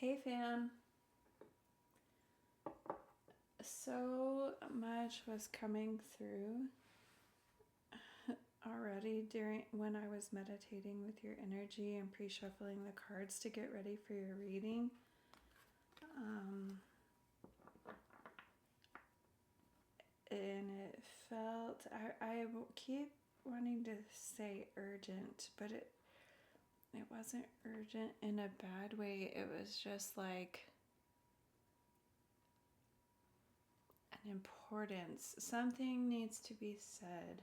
Hey fam. So much was coming through already when I was meditating with your energy and pre-shuffling the cards to get ready for your reading. And it felt, I keep wanting to say urgent, but it wasn't urgent in a bad way. It was just like an importance. Something needs to be said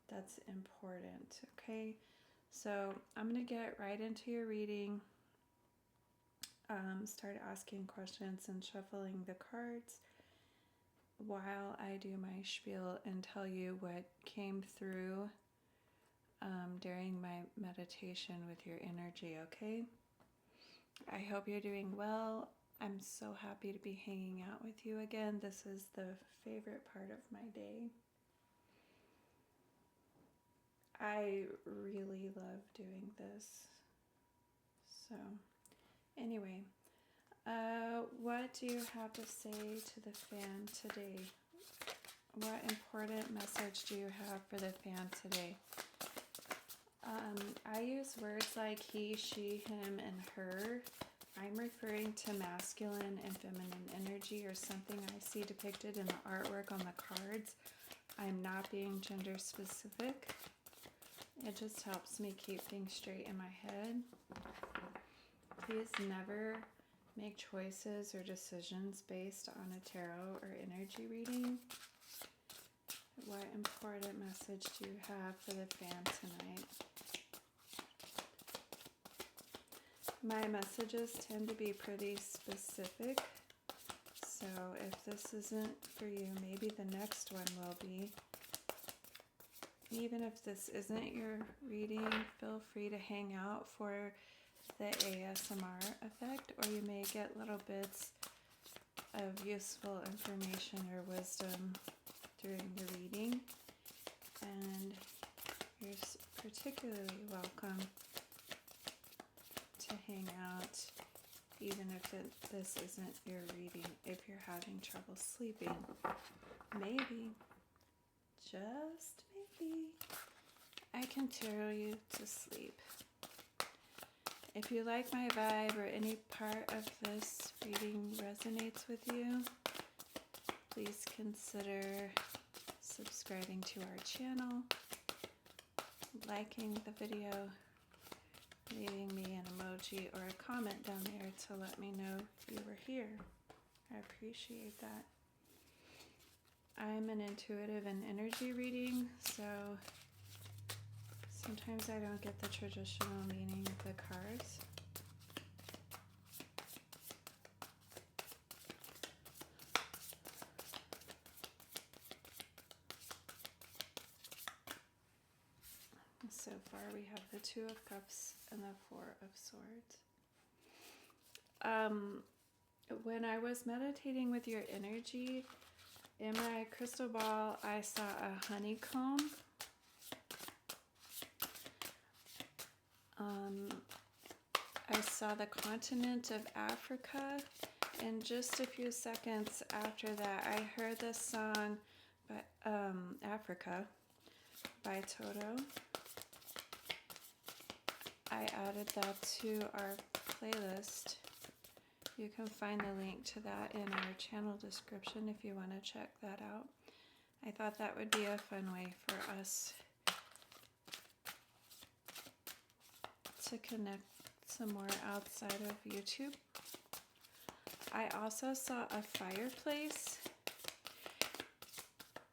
that's important, okay? So I'm going to get right into your reading. Start asking questions and shuffling the cards while I do my spiel and tell you what came through during my meditation with your energy, okay? I hope you're doing well. I'm so happy to be hanging out with you again. This is the favorite part of my day. I really love doing this. So, anyway, what do you have to say to the fan today? What important message do you have for the fan today? I use words like he, she, him, and her. I'm referring to masculine and feminine energy or something I see depicted in the artwork on the cards. I'm not being gender specific. It just helps me keep things straight in my head. Please never make choices or decisions based on a tarot or energy reading. What important message do you have for the fan tonight? My messages tend to be pretty specific, so if this isn't for you, maybe the next one will be. Even if this isn't your reading, feel free to hang out for the ASMR effect, or you may get little bits of useful information or wisdom during the reading, and you're particularly welcome to hang out even if this isn't your reading. If you're having trouble sleeping, maybe, just maybe, I can tarot you to sleep. If you like my vibe or any part of this reading resonates with you, please consider subscribing to our channel, liking the video, leaving me an emoji or a comment down there to let me know you were here. I appreciate that. I'm an intuitive and energy reading, so sometimes I don't get the traditional meaning of the cards. So far we have the Two of Cups and the Four of Swords. When I was meditating with your energy, in my crystal ball I saw a honeycomb. I saw the continent of Africa, and just a few seconds after that I heard this song by Africa by Toto. I added that to our playlist. You can find the link to that in our channel description if you want to check that out. I thought that would be a fun way for us to connect some more outside of YouTube. I also saw a fireplace,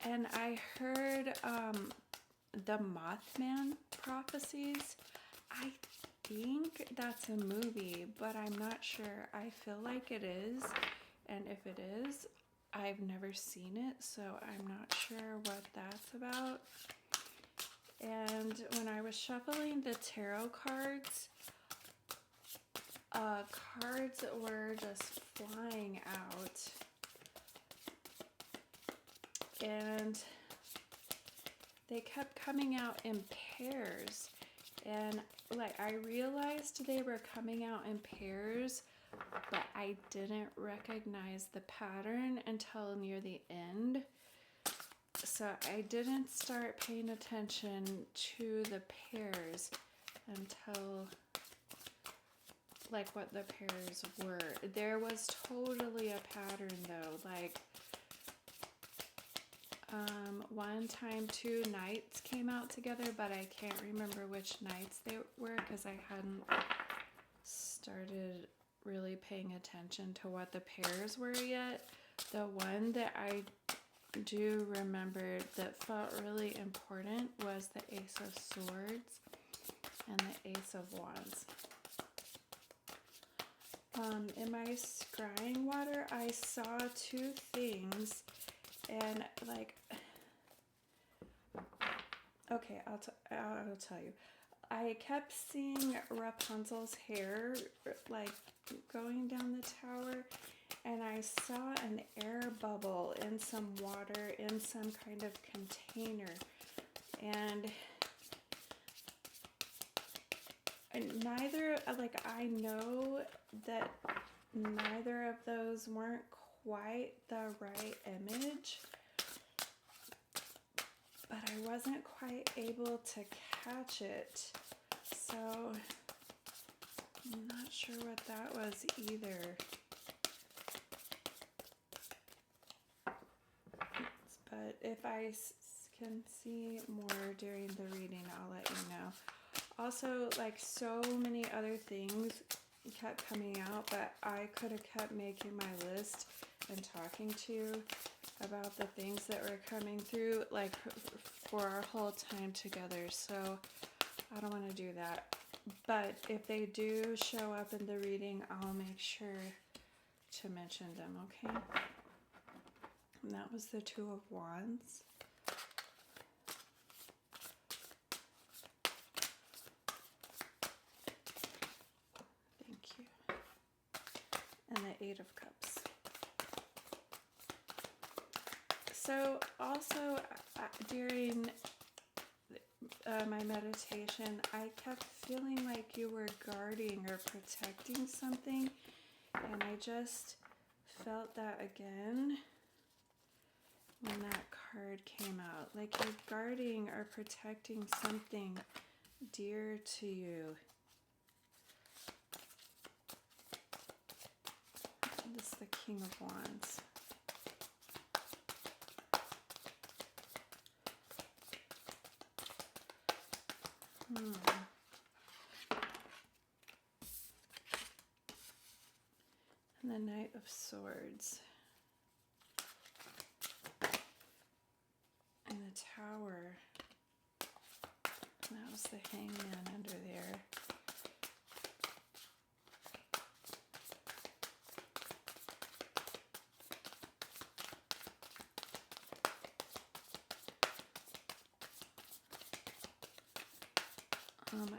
and I heard the Mothman prophecies. I think that's a movie, but I'm not sure. I feel like it is, and if it is, I've never seen it, so I'm not sure what that's about. And when I was shuffling the tarot cards, cards were just flying out, and they kept coming out in pairs. And like I realized they were coming out in pairs but I didn't recognize the pattern until near the end. So I didn't start paying attention to the pairs until like what the pairs were. There was totally a pattern though, like 1 time 2 knights came out together, but I can't remember which knights they were because I hadn't started really paying attention to what the pairs were yet. The one that I do remember that felt really important was the Ace of Swords and the Ace of Wands. In my scrying water, I saw 2 things, and like, okay, I'll tell you. I kept seeing Rapunzel's hair like going down the tower, and I saw an air bubble in some water in some kind of container, and neither, like, I know that neither of those weren't quite the right image, but I wasn't quite able to catch it, so I'm not sure what that was either. But if I can see more during the reading, I'll let you know. Also, like, so many other things kept coming out, but I could have kept making my list and talking to you about the things that were coming through, like, for our whole time together, so I don't want to do that. But if they do show up in the reading, I'll make sure to mention them, okay? And that was the Two of Wands. Thank you. And the Eight of Cups. So also during my meditation, I kept feeling like you were guarding or protecting something, and I just felt that again when that card came out, like you're guarding or protecting something dear to you. This is the King of Wands. And the Knight of Swords. And the Tower. That was the Hangman under there.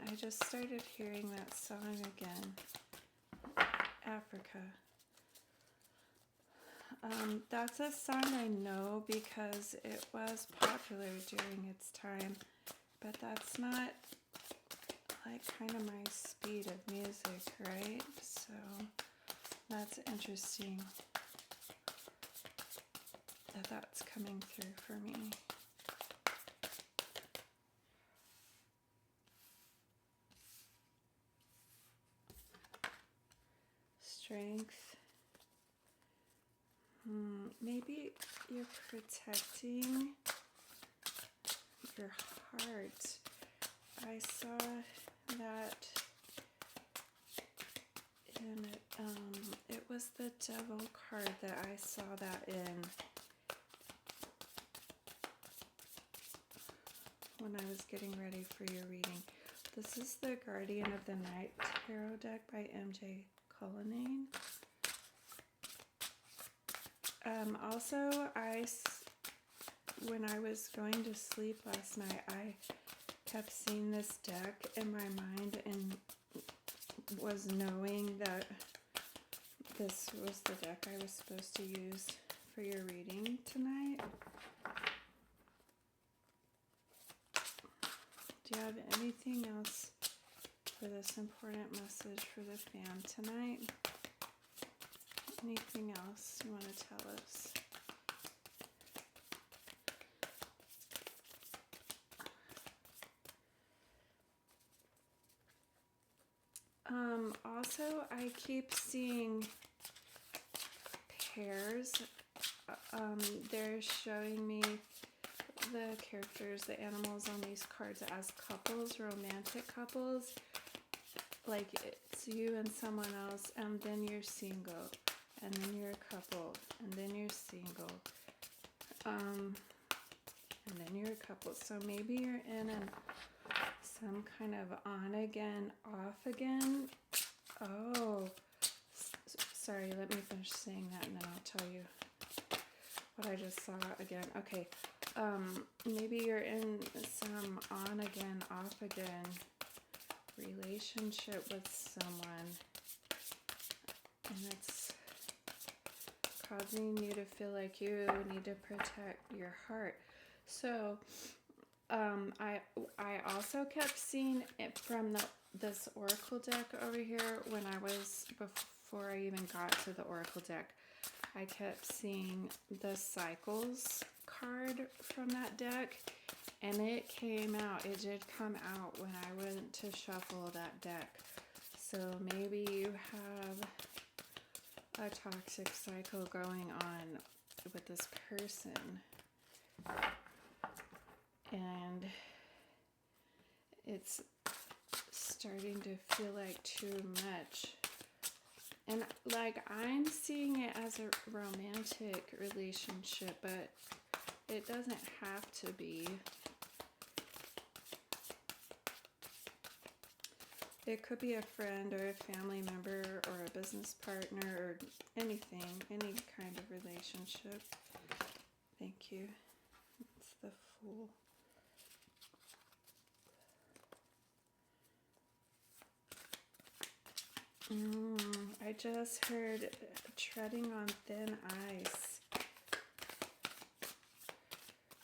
I just started hearing that song again, Africa. That's a song I know because it was popular during its time, but that's not like kind of my speed of music, right? So that's interesting that that's coming through for me. Strength. Maybe you're protecting your heart. I saw that in it was the Devil card that I saw that in when I was getting ready for your reading. This is the Guardian of the Night Tarot deck by MJ Cullinane. Also, when I was going to sleep last night, I kept seeing this deck in my mind and was knowing that this was the deck I was supposed to use for your reading tonight. Do you have anything else for this important message for the fan tonight? Anything else you want to tell us? Also, I keep seeing pairs. They're showing me the characters, the animals on these cards as couples, romantic couples. Like it's you and someone else, and then you're single, and then you're a couple, and then you're single, and then you're a couple. So maybe you're in some kind of on again, off again. Oh, sorry, let me finish saying that and then I'll tell you what I just saw again. Okay, maybe you're in some on again, off again relationship with someone, and it's causing you to feel like you need to protect your heart. So I also kept seeing it from this oracle deck over here. When I was, before I even got to the oracle deck, I kept seeing the cycles card from that deck, and it came out. It did come out when I went to shuffle that deck. So maybe you have a toxic cycle going on with this person, and it's starting to feel like too much. And like I'm seeing it as a romantic relationship, but it doesn't have to be. It could be a friend or a family member or a business partner or anything, any kind of relationship. Thank you. It's the Fool. I just heard treading on thin ice.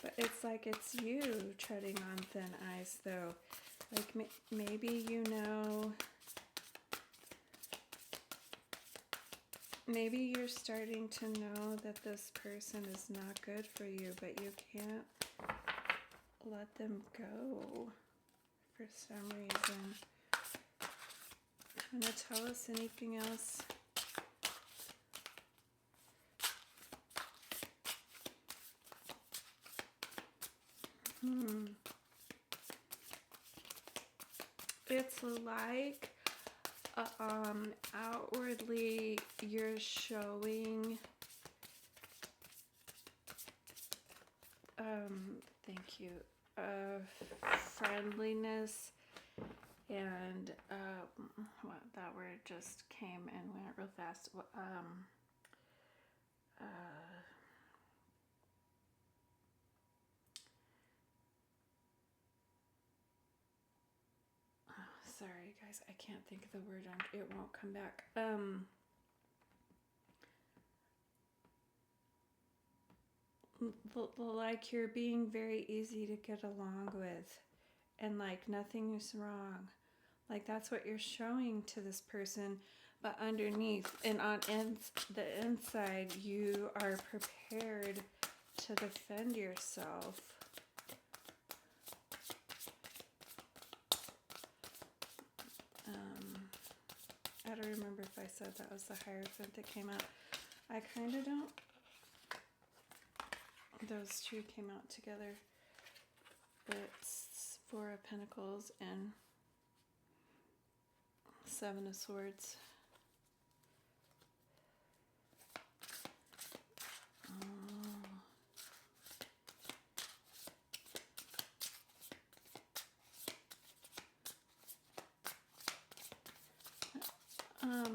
But it's like it's you treading on thin ice, though. Like maybe you know, maybe you're starting to know that this person is not good for you, but you can't let them go for some reason. Want to tell us anything else? It's like outwardly you're showing thank you, friendliness, and what, that word just came and went real fast. Sorry guys, I can't think of the word. It won't come back. Like you're being very easy to get along with, and like nothing is wrong. Like that's what you're showing to this person, but underneath and on the inside, you are prepared to defend yourself. I don't remember if I said that was the Hierophant that came out. I kind of don't. Those two came out together. It's Four of Pentacles and Seven of Swords.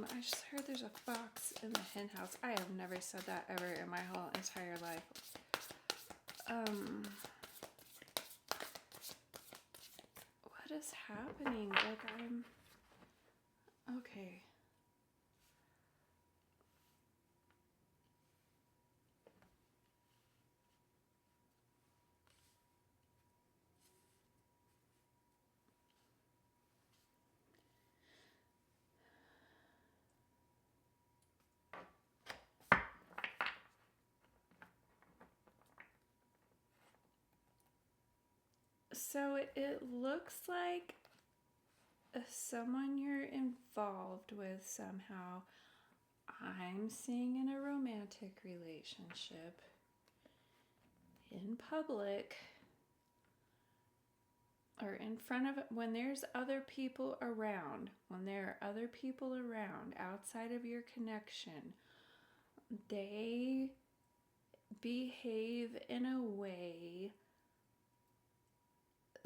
I just heard there's a fox in the hen house. I have never said that ever in my whole entire life. What is happening? Like I'm... Okay. So it looks like someone you're involved with somehow. I'm seeing in a romantic relationship in public or in front of, when there's other people around, when there are other people around outside of your connection, they behave in a way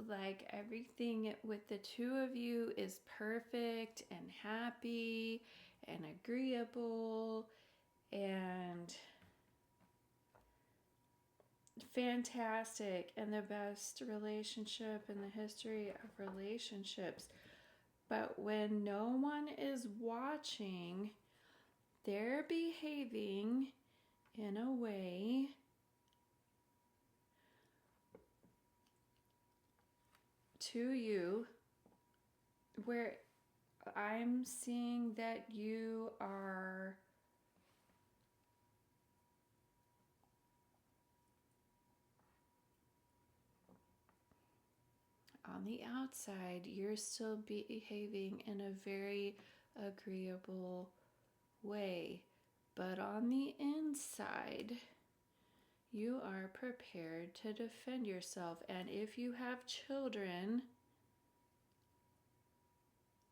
like everything with the two of you is perfect and happy and agreeable and fantastic and the best relationship in the history of relationships. But when no one is watching, they're behaving in a way to you where I'm seeing that you are on the outside, you're still behaving in a very agreeable way. But on the inside, you are prepared to defend yourself. And if you have children,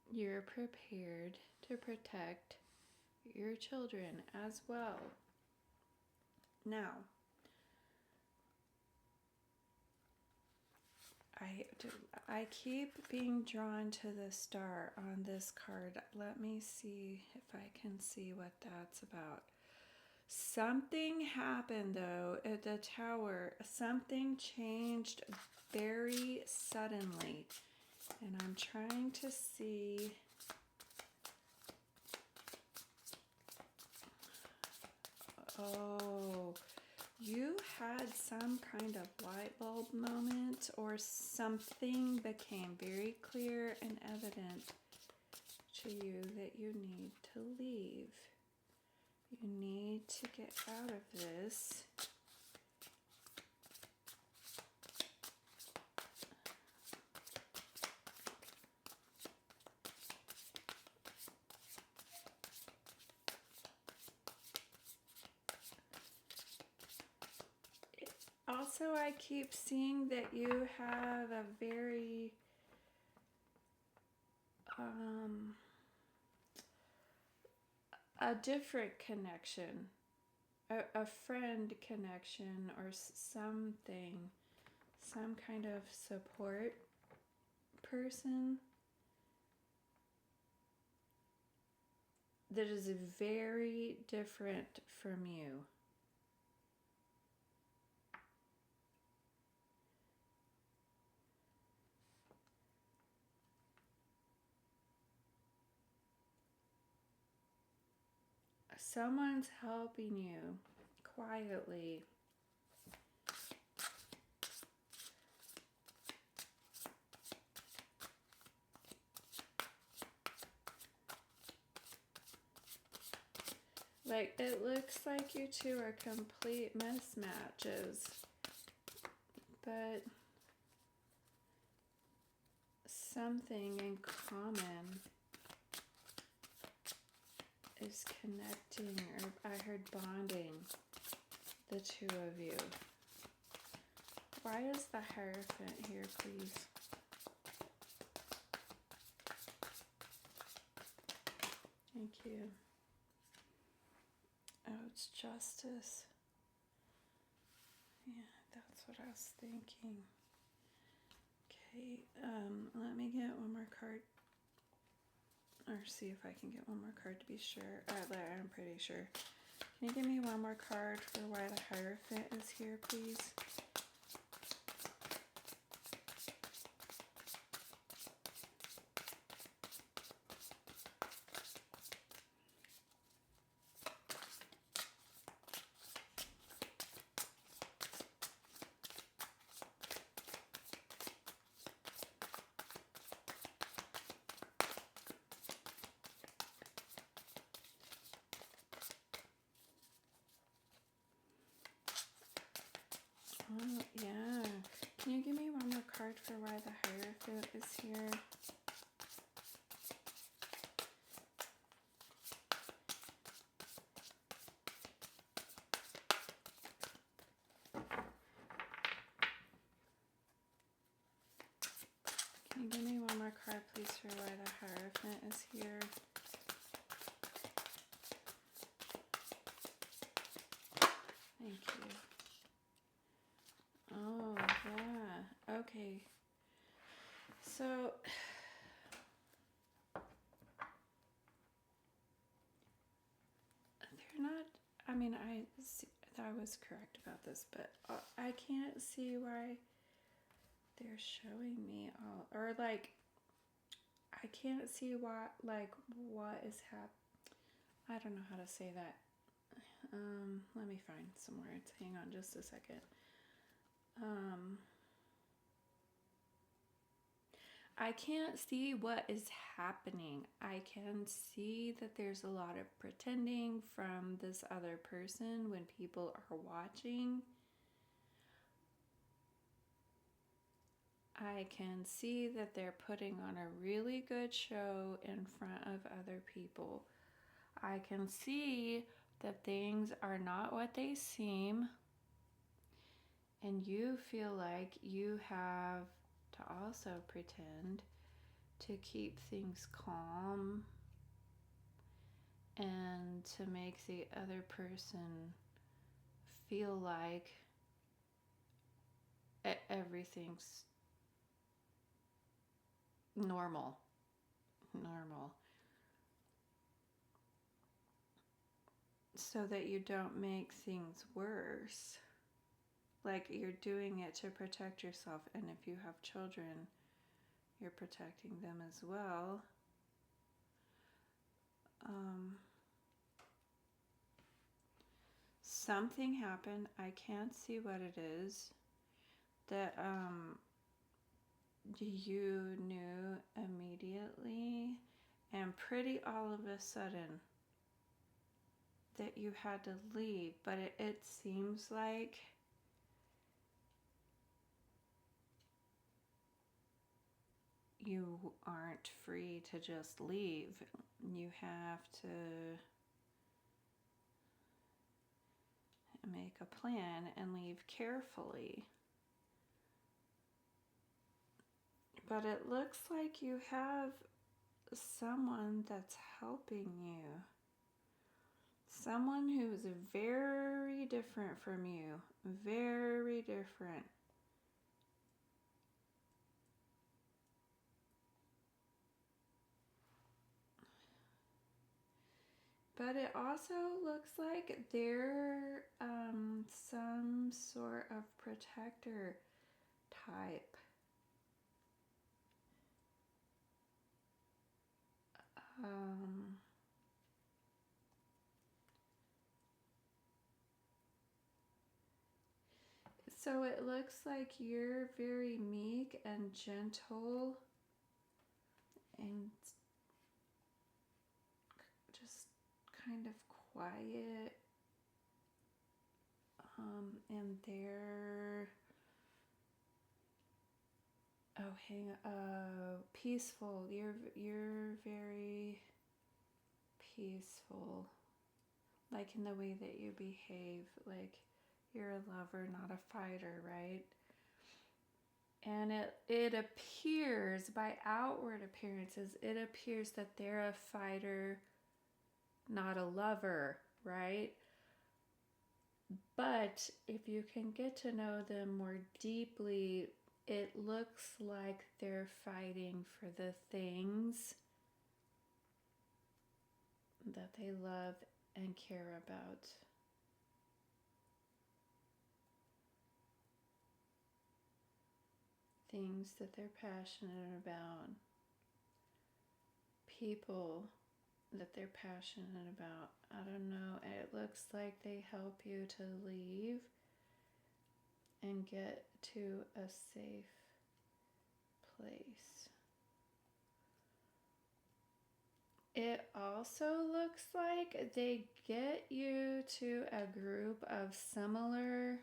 you're prepared to protect your children as well. Now, I keep being drawn to the star on this card. Let me see if I can see what that's about. Something happened though at the tower. Something changed very suddenly. And I'm trying to see. Oh, you had some kind of light bulb moment or something became very clear and evident to you that you need to leave. You need to get out of this. Also, I keep seeing that you have a very a different connection, a friend connection or something, some kind of support person that is very different from you. Someone's helping you quietly. Like, it looks like you two are complete mismatches, but something in common is connecting, or I heard bonding the two of you. Why is the Hierophant here, please? Thank you. Oh, it's justice. Yeah, that's what I was thinking. Okay, let me get one more card. Or see if I can get one more card to be sure. I'm pretty sure. Can you give me one more card for why the Hierophant is here, please? Oh, yeah. Can you give me one more card for why the Hierophant is here? Can you give me one more card, please, for why the Hierophant is here? Thank you. Oh, yeah. Okay. So, they're not, I mean, I was correct about this, but I can't see why they're showing me all, or like, I can't see why, like, what is I don't know how to say that. Let me find some words. Hang on just a second. I can't see what is happening. I can see that there's a lot of pretending from this other person when people are watching. I can see that they're putting on a really good show in front of other people. I can see that things are not what they seem, and you feel like you have to also pretend to keep things calm and to make the other person feel like everything's normal. So that you don't make things worse. Like you're doing it to protect yourself, and if you have children, you're protecting them as well. Something happened. I can't see what it is. That you knew immediately, and pretty all of a sudden that you had to leave. But it seems like you aren't free to just leave. You have to make a plan and leave carefully. But it looks like you have someone that's helping you. Someone who is very different from you. Very different. But it also looks like they're some sort of protector type. So it looks like you're very meek and gentle and just kind of quiet. And they're peaceful. You're very peaceful, like in the way that you behave. Like you're a lover, not a fighter, right? And it appears, by outward appearances, it appears that they're a fighter, not a lover, right? But if you can get to know them more deeply, it looks like they're fighting for the things that they love and care about. Things that they're passionate about. People that they're passionate about. I don't know. It looks like they help you to leave and get to a safe place. It also looks like they get you to a group of similar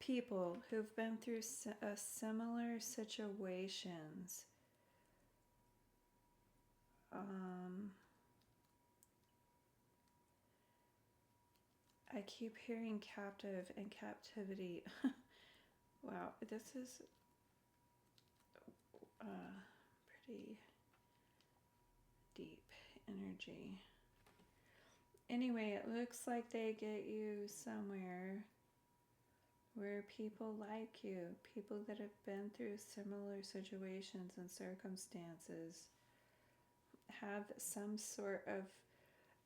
people who've been through similar situations. I keep hearing captive and captivity. Wow, this is pretty deep energy. Anyway, it looks like they get you somewhere where people like you, people that have been through similar situations and circumstances, have some sort of,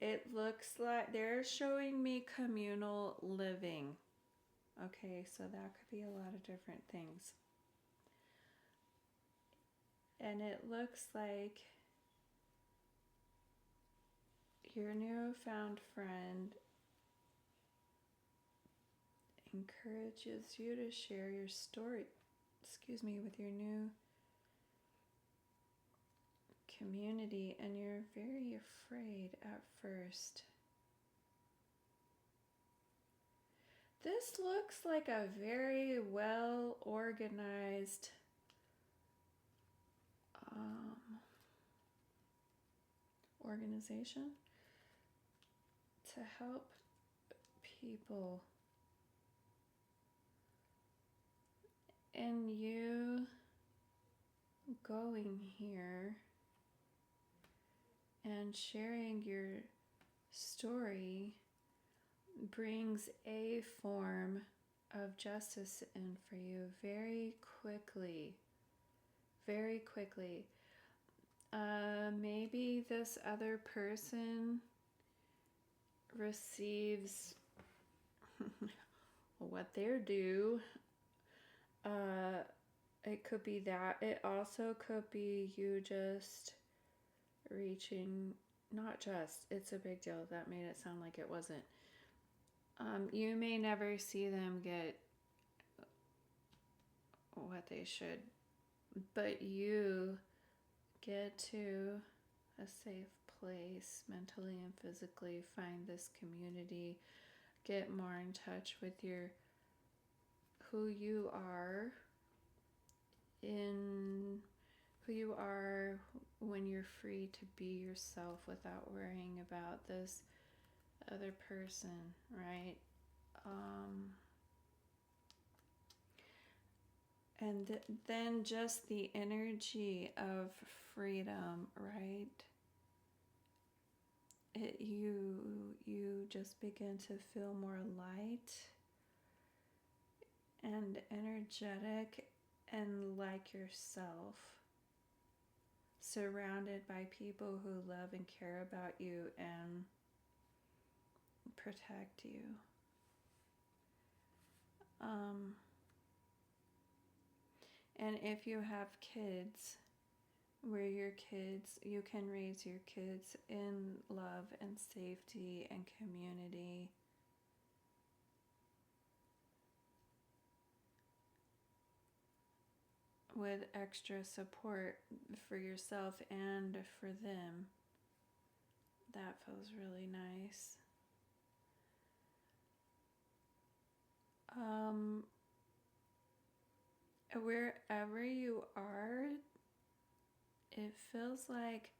it looks like they're showing me communal living. Okay, so that could be a lot of different things. And it looks like your newfound friend encourages you to share your story, with your new community, and you're very afraid at first. This looks like a very well organized organization to help people. And you going here and sharing your story brings a form of justice in for you very quickly. Very quickly. Maybe this other person receives what they're due. It could be that. It also could be you just reaching, not just, it's a big deal. That made it sound like it wasn't. You may never see them get what they should, but you get to a safe place mentally and physically, find this community, get more in touch with who you are when you're free to be yourself without worrying about this other person, right? And then just the energy of freedom, right? You just begin to feel more light and energetic and like yourself, surrounded by people who love and care about you and protect you. And if you have kids, you can raise your kids in love and safety and community. With extra support for yourself and for them. That feels really nice. Wherever you are, it feels like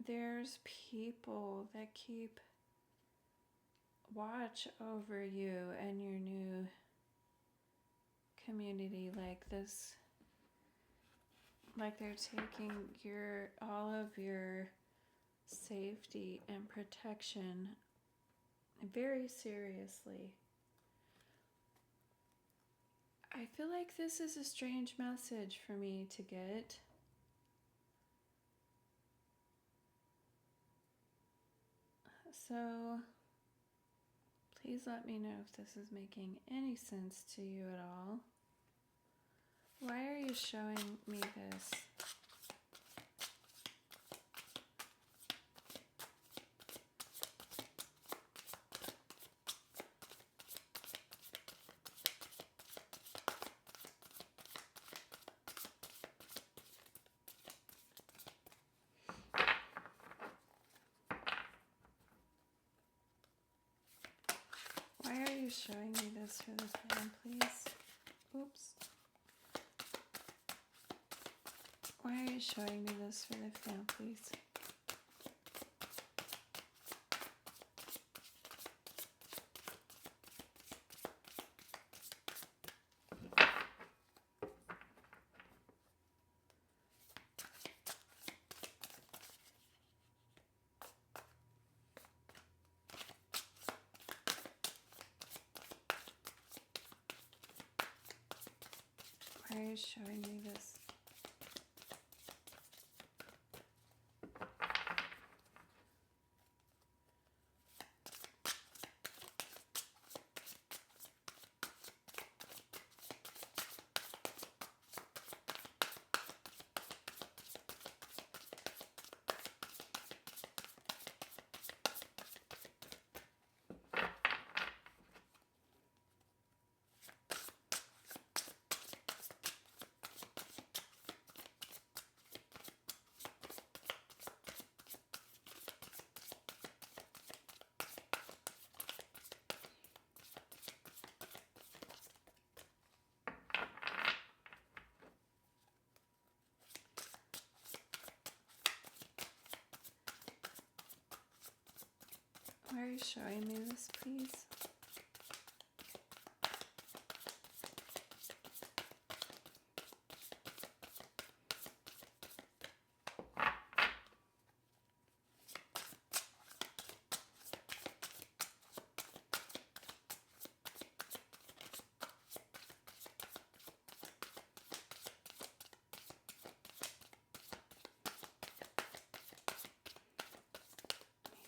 there's people that keep watch over you and your new community, like this, like they're taking all of your safety and protection very seriously. I feel like this is a strange message for me to get. So please let me know if this is making any sense to you at all. Why are you showing me this? Why are you showing me this for the fan, please? Oops. Why are you showing me this for the fan, please? Why are you showing me this? Why are you showing me this, please?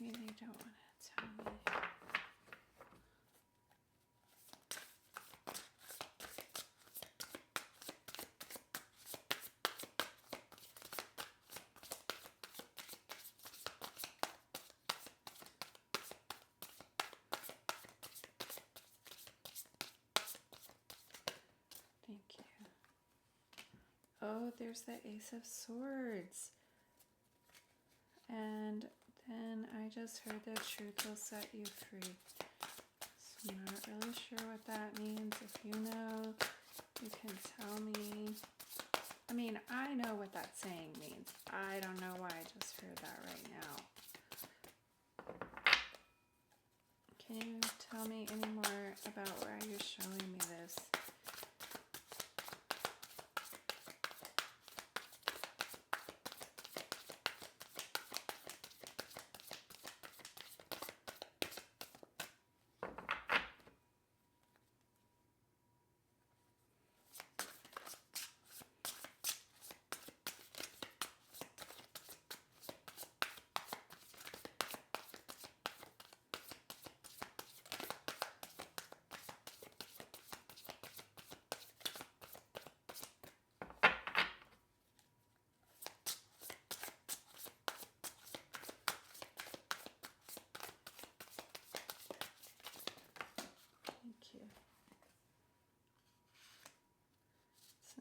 Maybe they don't want to tell me. Thank you. Oh, there's the Ace of Swords. And then I just heard the truth will set you free. So I'm not really sure what that means. If you know, you can tell me. I mean, I know what that saying means. I don't know why I just heard that right now. Can you tell me any more about why you're showing me this?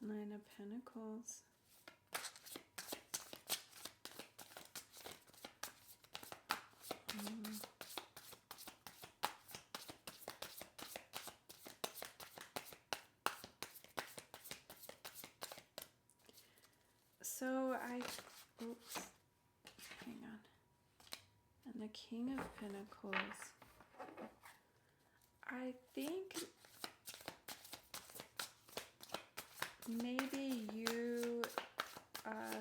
Nine of Pentacles. So oops, hang on. And the King of Pentacles. I think maybe you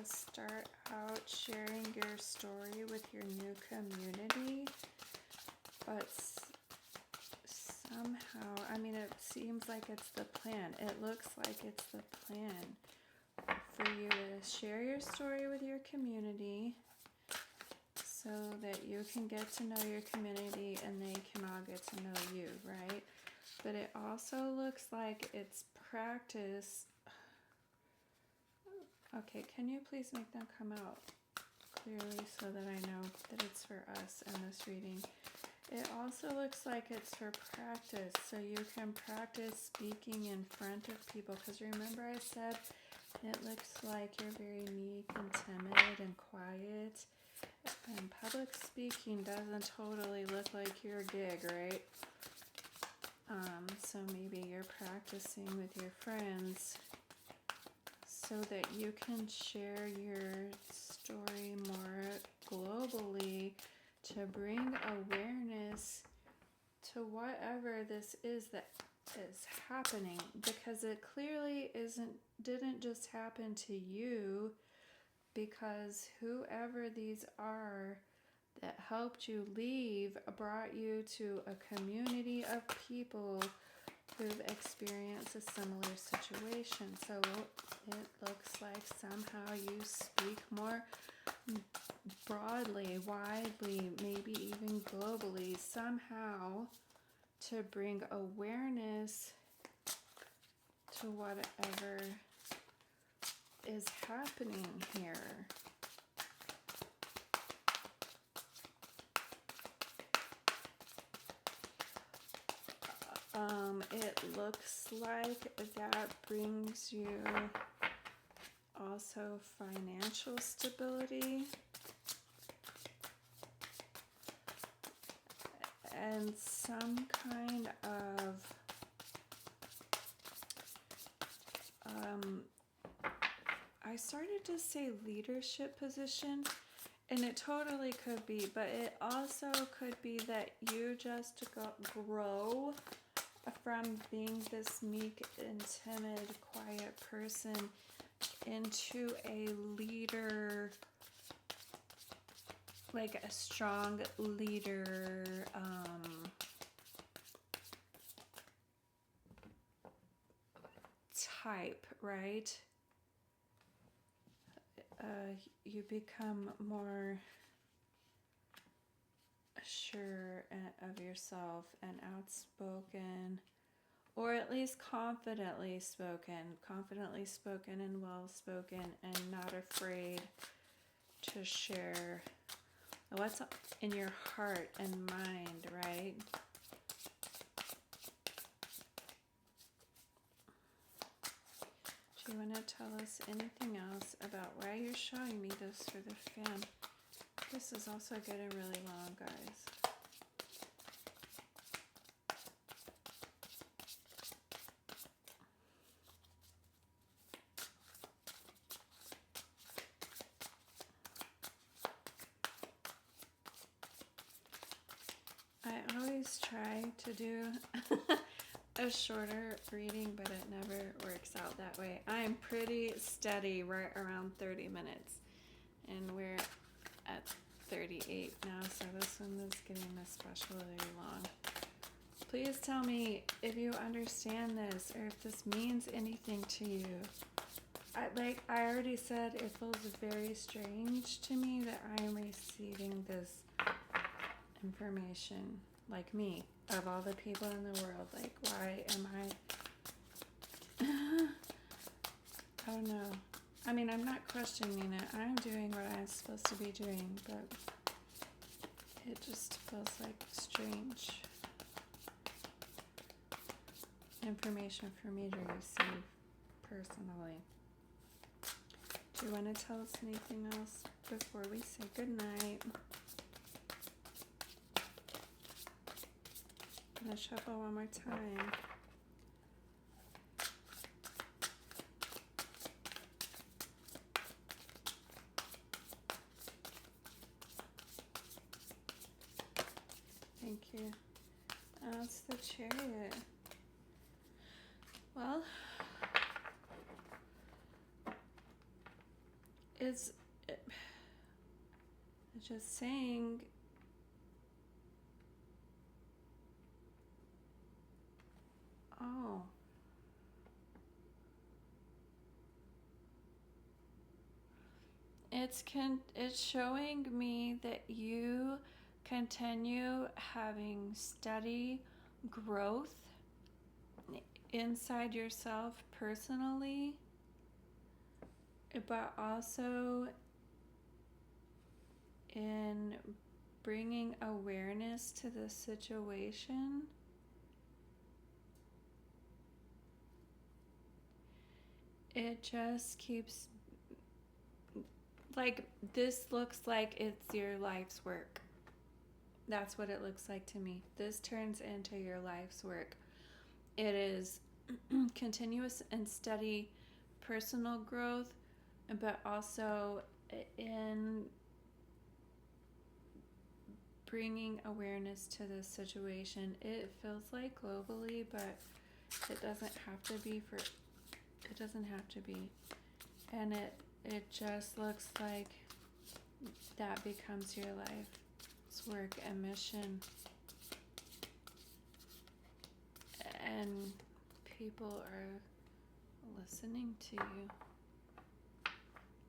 start out sharing your story with your new community, but somehow, I mean, it seems like it's the plan. It looks like it's the plan for you to share your story with your community so that you can get to know your community and they can all get to know you, right? But it also looks like it's practice. Okay, can you please make them come out clearly so that I know that it's for us in this reading? It also looks like it's for practice, so you can practice speaking in front of people, because remember I said it looks like you're very meek and timid and quiet, and public speaking doesn't totally look like your gig, right? So maybe you're practicing with your friends so that you can share your story more globally to bring awareness to whatever this is that is happening, because it clearly didn't just happen to you, because whoever these are that helped you leave brought you to a community of people who've experienced a similar situation. So it looks like somehow you speak more broadly, widely, maybe even globally, somehow to bring awareness to whatever is happening here. It looks like that brings you also financial stability and some kind of I started to say leadership position, and it totally could be, but it also could be that you just grow from being this meek and timid, quiet person into a leader, like a strong leader, type, right? You become more sure of yourself and outspoken, or at least confidently spoken and well spoken, and not afraid to share what's in your heart and mind, right? Do you want to tell us anything else about why you're showing me this for the fan? This is also getting really long, guys. I always try to do a shorter reading, but it never works out that way. I'm pretty steady right around 30 minutes, and we're at 38 now, so this one is getting especially long. Please tell me if you understand this, or if this means anything to you. I already said, it feels very strange to me that I am receiving this information, like me, of all the people in the world. Like, why am I don't know. I mean, I'm not questioning it. I'm doing what I'm supposed to be doing, but it just feels like strange information for me to receive personally. Do you want to tell us anything else before we say goodnight? I'm going to shuffle one more time. Thank you. It's the Chariot. Well, it's just saying it's showing me that you continue having steady growth inside yourself personally, but also in bringing awareness to the situation. It just keeps, like, this looks like it's your life's work. That's what it looks like to me. This turns into your life's work. It is continuous and steady personal growth, but also in bringing awareness to this situation. It feels like globally, but it doesn't have to be and it just looks like that becomes your life's work and mission, and people are listening to you,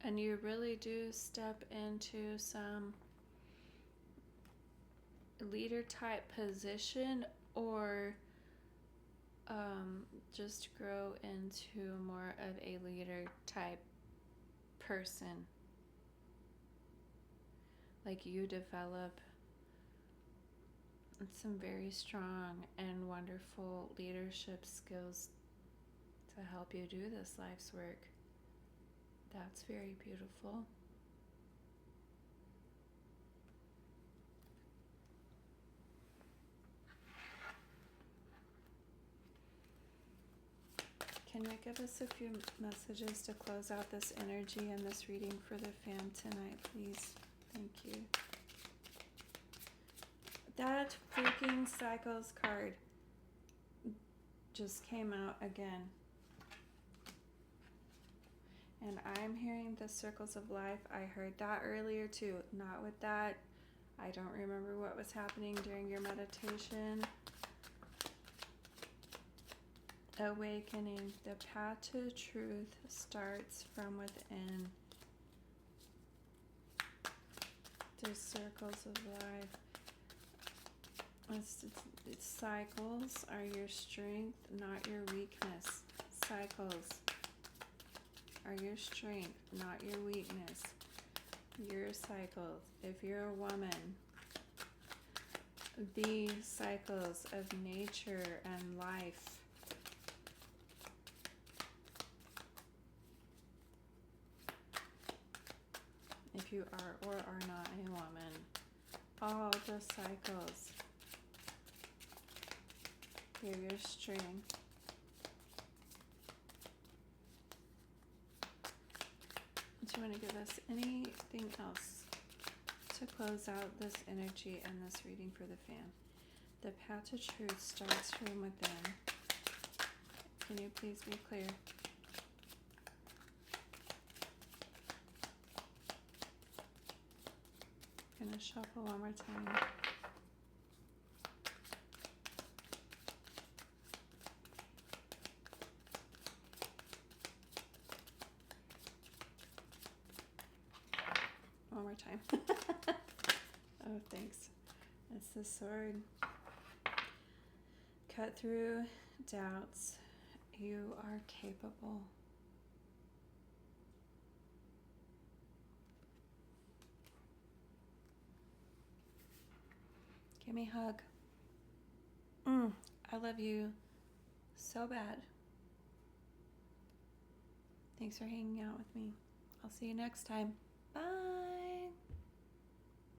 and you really do step into some leader type position, or just grow into more of a leader type person. Like you develop some very strong and wonderful leadership skills to help you do this life's work. That's very beautiful. Can you give us a few messages to close out this energy and this reading for the fan tonight, please? Thank you. That freaking Cycles card just came out again. And I'm hearing the circles of life. I heard that earlier too. Not with that. I don't remember what was happening during your meditation. Awakening. The path to truth starts from within. The circles of life. It's cycles are your strength, not your weakness. Cycles are your strength, not your weakness. Your cycles. If you're a woman, the cycles of nature and life. If you are or are not a woman, all the cycles. You're your strength. Do you want to give us anything else to close out this energy and this reading for the fan? The path to truth starts from within. Can you please be clear? I'm going to shuffle one more time. One more time. Oh, thanks. It's the sword. Cut through doubts. You are capable. Give me a hug. I love you so bad. Thanks for hanging out with me. I'll see you next time. Bye.